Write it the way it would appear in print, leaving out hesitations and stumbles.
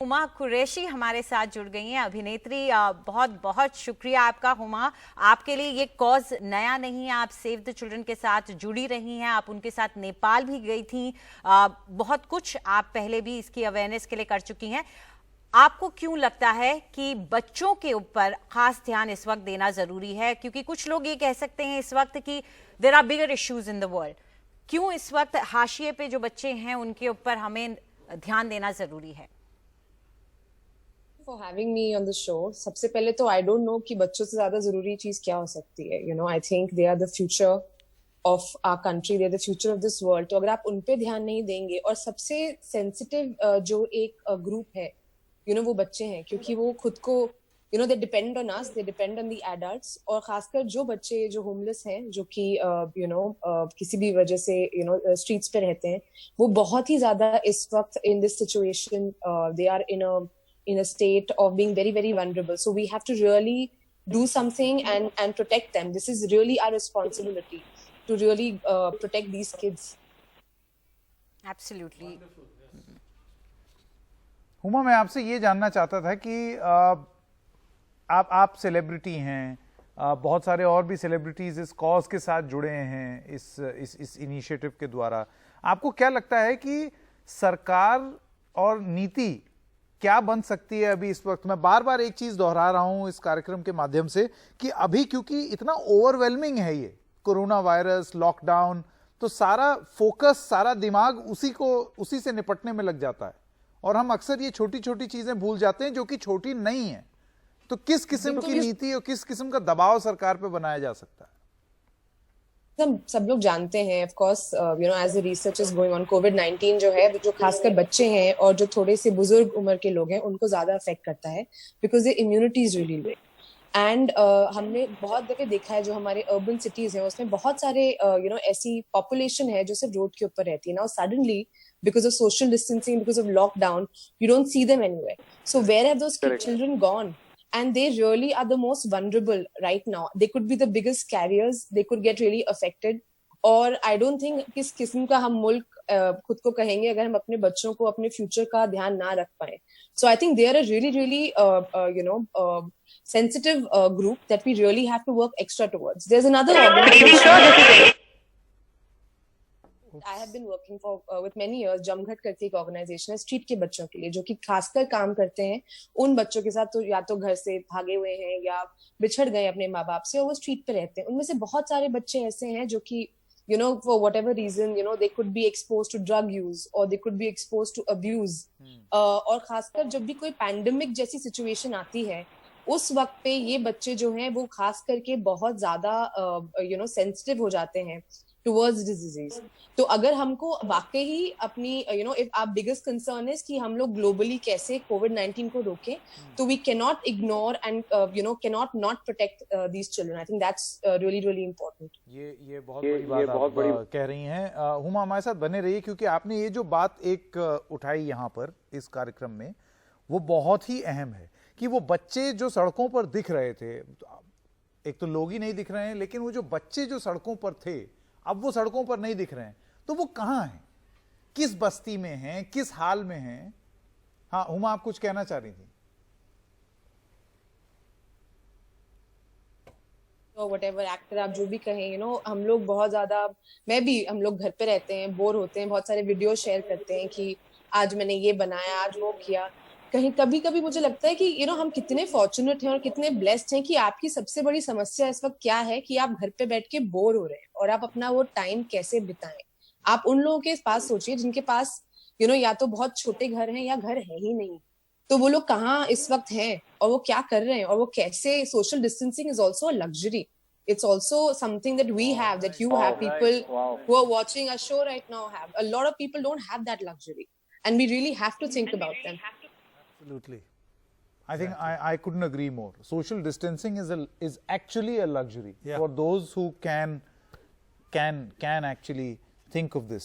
हुमा कुरैशी हमारे साथ जुड़ गई हैं, अभिनेत्री। बहुत बहुत शुक्रिया आपका हुमा। आपके लिए ये कॉज नया नहीं है, आप सेव द चिल्ड्रन के साथ जुड़ी रही हैं, आप उनके साथ नेपाल भी गई थी। बहुत कुछ आप पहले भी इसकी अवेयरनेस के लिए कर चुकी हैं। आपको क्यों लगता है कि बच्चों के ऊपर खास ध्यान इस वक्त देना जरूरी है? क्योंकि कुछ लोग ये कह सकते हैं इस वक्त कि there are bigger issues in the world. क्यों इस वक्त हाशिए पे जो बच्चे हैं उनके ऊपर हमें ध्यान देना जरूरी है? For having me on the show. सबसे पहले तो I don't know कि बच्चों से ज्यादा जरूरी चीज क्या हो सकती है. You know, I think they are the future of our country. They're the future of this world. तो अगर आप उन पे ध्यान नहीं देंगे, और सबसे sensitive जो एक ग्रुप है, you know, वो बच्चे हैं, क्योंकि वो खुद को you know, they depend on us, they depend on the adults. और खासकर जो बच्चे जो होमलेस हैं, जो कि you know किसी भी वजह से you know streets पे रहते हैं, वो बहुत ही ज्यादा इस वक्त in this situation they are in a state of being very very vulnerable. So we have to really do something and protect them. This is really our responsibility to really protect these kids. Absolutely. Huma, मैं आपसे ये जानना चाहता था कि आप celebrity हैं, बहुत सारे और भी सेलिब्रिटीज इस कॉज के साथ जुड़े हैं इस इनिशिएटिव के द्वारा। आपको क्या लगता है कि सरकार और नीति क्या बन सकती है अभी इस वक्त? मैं बार बार एक चीज दोहरा रहा हूं इस कार्यक्रम के माध्यम से कि अभी क्योंकि इतना ओवरवेलमिंग है ये कोरोना वायरस, लॉकडाउन, तो सारा फोकस, सारा दिमाग उसी से निपटने में लग जाता है, और हम अक्सर ये छोटी छोटी चीजें भूल जाते हैं जो कि छोटी नहीं है। तो किस किस्म की नीति और किस किस्म का दबाव सरकार पे बनाया जा सकता है? सब लोग जानते हैं, of course you know, as the research is going on, कोविड-19 जो है, जो खासकर बच्चे हैं और जो थोड़े से बुजुर्ग उम्र के लोग हैं, उनको ज्यादा अफेक्ट करता है, because the immunity is really low. And हमने बहुत दफे देखा है, जो हमारे अर्बन सिटीज हैं उसमें बहुत सारे यू नो ऐसी पॉपुलेशन है जो सिर्फ रोड के ऊपर रहती है। Now suddenly, because of social distancing, because of lockdown, you don't see them anywhere. So where have those children gone? And they really are the most vulnerable right now. They could be the biggest carriers. They could get really affected. और I don't think किस किस्म का हम मुल्क खुद को कहेंगे अगर हम अपने बच्चों को, अपने फ्यूचर का ध्यान ना रख पाए. So I think they are a really you know sensitive group that we really have to work extra towards. There's another organization I have been working for with many years. जमघट करके एक organisation है street के बच्चों के लिए, जो कि खासकर काम करते हैं उन बच्चों के साथ तो या तो घर से भागे हुए हैं या बिछड़ गए अपने माँ बाप से, और वो स्ट्रीट पे रहते हैं। उनमें से बहुत सारे बच्चे ऐसे हैं जो कि you know for whatever reason, you know, they could be exposed to drug use or they could be exposed to abuse. और खासकर जब भी कोई पैंडेमिक जैसी सिचुएशन आती है, उस वक्त पे ये बच्चे जो हैं वो खास करके बहुत ज्यादा you know सेंसिटिव हो जाते हैं towards this disease. तो अगर हमको वाकई ही अपनी you know, if our biggest concern is कि हम लोग globally कैसे COVID-19 को रोकें, तो we cannot ignore and you know cannot not protect these children. I think that's really important. ये बहुत बड़ी बात आप कह रही हैं। हुमा, हमारे साथ बने रहिए, क्योंकि आपने ये जो बात एक उठाई यहाँ पर इस कार्यक्रम में, वो बहुत ही अहम है कि वो बच्चे जो सड़कों पर दिख रहे थे, एक तो लोग ही नहीं दिख रहे हैं, लेकिन वो जो बच्चे जो सड़कों पर थे, अब वो सड़कों पर नहीं दिख रहे हैं, तो वो कहाँ हैं, किस बस्ती में हैं, किस हाल में हैं? हाँ हुमा, आप कुछ कहना चाह रही थी? तो व्हाटएवर एक्टर आप जो भी कहें, यू नो, हम लोग बहुत ज्यादा, हम लोग घर पे रहते हैं, बोर होते हैं, बहुत सारे वीडियो शेयर करते हैं कि आज मैंने ये बनाया, आज वो किया। कभी कभी मुझे लगता है कि यू नो हम कितने फॉर्चुनेट हैं और कितने ब्लेस्ड हैं कि आपकी सबसे बड़ी समस्या इस वक्त क्या है कि आप घर पे बैठ के बोर हो रहे हैं, और आप अपना वो टाइम कैसे बिताएं। आप उन लोगों के पास सोचिए जिनके पास यू नो या तो बहुत छोटे घर हैं या घर है ही नहीं, तो वो लोग कहाँ इस वक्त हैं और वो क्या कर रहे हैं, और वो कैसे। Social distancing is also a luxury. It's also something that we have, that you have, people who are watching our show right now have. A lot of people don't have that luxury, and we really have to think about them. Absolutely. I think I couldn't agree more. Social distancing is actually a luxury for those who can actually think of this.